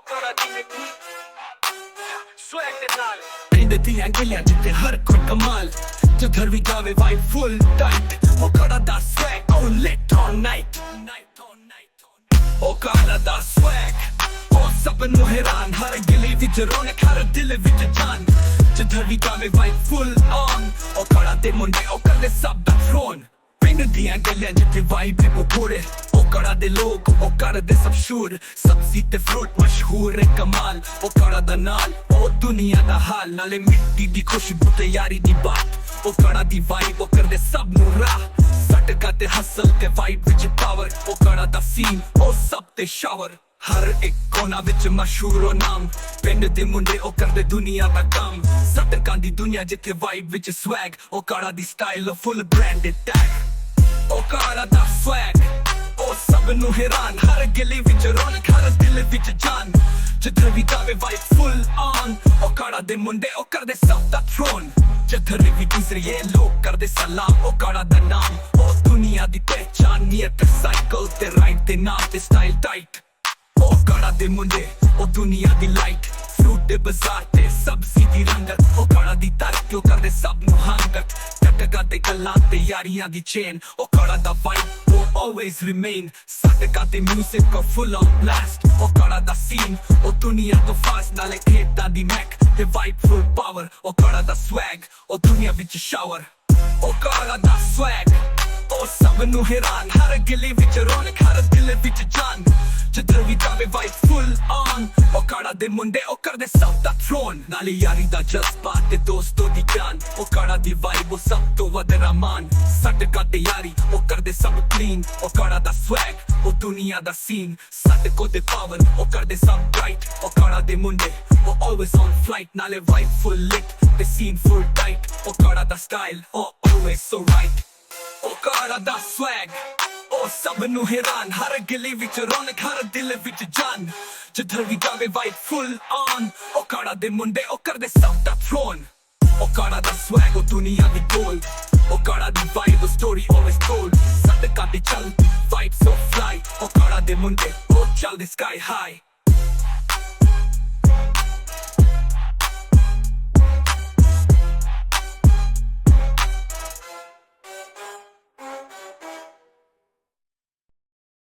Swag ਦੇ ਨਾਲ ਪਿੰਡ ਦੀਆਂ ਗਲੀਆਂ ਜਿੱਥੇ ਹਰ ਕੋਈ ਕਮਾਲ ਜਿੱਧਰ ਵੀ ਗਾਵੇ ਵਾਈਬ ਫੁੱਲ ਟਾਈਟ ਉਹ ਕੜਾ ਦਾ swag ਉਹ lit all night ਉਹ ਕੜਾ ਦਾ swag ਉਹ ਸਭ ਨੂੰ ਹੈਰਾਨ ਹਰ ਗਲੀ ਵਿੱਚ ਰੌਣਕ ਹਰ ਦਿਲ ਵਿੱਚ ਜਾਨ ਜਿੱਧਰ ਵੀ ਗਾਵੇ ਵਾਈਬ ਫੁੱਲ on ਉਹ ਕੜਾ ਦੇ ਮੁੰਡੇ ਉਹ ਕਰਦੇ ਸਭ ਦਾ throne ਪਿੰਡ ਦੀਆਂ ਗਲੀਆਂ ਜਿੱਥੇ ਵਾਈਬ ਹੈ ਪੂਰੇ ਉਹ ਕੜਾ ਦੇ ਲੋਕ ਉਹ ਕਰਦੇ ਸਭ ਸ਼ੂਰ ਸਬਜ਼ੀ ਤੇ ਫਰੂਟ ਮਸ਼ਹੂਰ ਹੈ ਕਮਾਲ ਉਹ ਕੜਾ ਦਾ ਨਾਲ ਉਹ ਦੁਨੀਆ ਦਾ ਹਾਲ ਨਾਲੇ ਮਿੱਟੀ ਦੀ ਖੁਸ਼ਬੂ ਤੇ ਯਾਰੀ ਦੀ ਬਾਤ ਉਹ ਕੜਾ ਦੀ ਵਾਈਬ ਉਹ ਕਰਦੇ ਸਭ ਨੂੰ ਰਾਹ ਸਟਕਾ ਤੇ ਹਸਲ ਤੇ ਵਾਈਬ ਵਿੱਚ ਪਾਵਰ ਉਹ ਕੜਾ ਦਾ ਸੀਨ ਉਹ ਸਭ ਤੇ ਸ਼ਾਵਰ ਹਰ ਇੱਕ ਕੋਨਾ ਵਿੱਚ ਮਸ਼ਹੂਰ ਉਹ ਨਾਮ ਪਿੰਡ ਦੇ ਮੁੰਡੇ ਉਹ ਕਰਦੇ ਦੁਨੀਆ ਦਾ ਕੰਮ ਸਟਕਾਂ ਦੀ ਦੁਨੀਆ ਜਿੱਥੇ ਵਾਈਬ ਵਿੱਚ ਸਵੈਗ ਉਹ ਕੜਾ ਦੀ ਸਟਾਈਲ ਫੁੱਲ ਬ੍ਰਾਂਡਡ ਟੈਗ ਉਹ ਕੜਾ ਦਾ ਸਵੈਗ ਉਹ ਸਭ ਨੂੰ ਹੈਰਾਨ ਹਰ ਗਲੀ ਵਿੱਚ ਰੌਣਕ ਹਰ ਦਿਲ ਵਿੱਚ ਜਾਨ ਜਿੱਧਰ ਵੀ ਗਾਵੇ ਵਾਈਬ ਫੁੱਲ on ਉਹ ਕੜਾ ਦੇ ਮੁੰਡੇ ਉਹ ਕਰਦੇ ਸਭ ਦਾ throne ਜਿੱਧਰ ਵੀ ਗੁਜ਼ਰੀਏ ਲੋਕ ਕਰਦੇ ਸਲਾਮ ਉਹ ਕੜਾ ਦਾ ਨਾਮ ਉਹ ਦੁਨੀਆ ਦੀ ਪਹਿਚਾਨ ਨੀਅਤ ਸਾਈਕਲ ਤੇ ਰਾਈਡ ਦੇ ਨਾਮ ਤੇ ਸਟਾਈਲ ਟਾਈਟ ਉਹ ਕੜਾ ਦੇ ਮੁੰਡੇ ਉਹ ਦੁਨੀਆ ਦੀ ਲਾਈਟ ਫਰੂਟ ਦੇ ਬਾਜ਼ਾਰ ਤੇ ਸਬਜ਼ੀ ਦੀ ਰੰਗਤ ਉਹ ਕੜਾ ਦੀ ਤਰੱਕੀ ਉਹ ਕਰਦੇ ਸਭ ਨੂੰ ਹੰਗਤ ਟਟਕਾ ਤੇ ਗੱਲਾਂ ਤੇ ਯਾਰੀਆਂ ਦੀ ਚੇਨ ਉਹ ਕੜਾ ਦਾ ਵਾਈਬ ਉਹ always remain ਸਟਕਾ ਤੇ ਮਿਊਜ਼ਿਕ ਉਹ full on blast ਉਹ ਕੜਾ ਦਾ ਸੀਨ ਉਹ ਦੁਨੀਆ ਤੋਂ ਫਾਸਟ ਨਾਲੇ ਖੇਤਾਂ ਦੀ ਮੈਕ ਤੇ ਵਾਈਬ full power ਉਹ ਕੜਾ ਦਾ swag ਉਹ ਦੁਨੀਆ ਵਿੱਚ ਸ਼ਾਵਰ ਉਹ ਕੜਾ ਦਾ swag ਉਹ ਸਭ ਨੂੰ ਹੈਰਾਨ ਹਰ ਗਲੀ ਵਿੱਚ ਰੌਣਕ ਹਰ ਦਿਲ ਵਿੱਚ ਜਾਨ ਜਿੱਧਰ ਵੀ ਜਾਵੇ ਵਾਈਬ ਫੁੱਲ on ਉਹ ਕੜਾ ਦੇ ਮੁੰਡੇ ਉਹ ਕਰਦੇ ਸਭ ਦਾ throne ਨਾਲੇ ਯਾਰੀ ਦਾ ਜਜ਼ਬਾ ਤੇ ਦੋਸਤੋ ਦੀ ਜਾਨ ਉਹ ਕੜਾ ਦੀ ਵਾਈਬ ਉਹ ਸਭ ਤੋਂ ਵੱਧ ਰਮਾਨ ਸਟਕਾ ਤੇ ਯਾਰੀ ਉਹ ਕਰਦੇ ਸਭ ਕਲੀਨ ਉਹ ਕੜਾ ਦਾ swag ਉਹ ਦੁਨੀਆ ਦਾ ਸੀਨ ਸਟਕੋ ਤੇ ਪਾਵਰ ਉਹ ਕਰਦੇ ਸਭ ਬ੍ਰਾਈਟ ਉਹ ਕੜਾ ਦੇ ਮੁੰਡੇ ਉਹ always on flight ਨਾਲੇ ਵਾਈਬ full lit ਤੇ ਸੀਨ full tight ਉਹ ਕੜਾ ਦਾ style ਉਹ always so right ਉਹ ਕੜਾ ਦਾ swag ਉਹ ਸਭ ਨੂੰ ਹੈਰਾਨ ਹਰ ਗਲੀ ਵਿੱਚ ਰੌਣਕ ਹਰ ਦਿਲ ਵਿੱਚ ਜਾਨ ਜਿੱਧਰ ਵੀ ਗਾਵੇ ਵਾਈਬ ਫੁੱਲ on ਉਹ ਕੜਾ ਦੇ ਮੁੰਡੇ ਉਹ ਕਰਦੇ ਸਭ ਦਾ throne ਉਹ ਕੜਾ ਦਾ swag ਉਹ ਦੁਨੀਆ ਦੀ ਗੋਲ ਉਹ ਕੜਾ ਦੀ ਵਾਈਬ ਉਹ story always told ਸਟਕਾ ਤੇ ਚੱਲ ਵਾਈਬ so fly ਉਹ ਕੜਾ ਦੇ ਮੁੰਡੇ ਉਹ ਚੱਲਦੇ sky high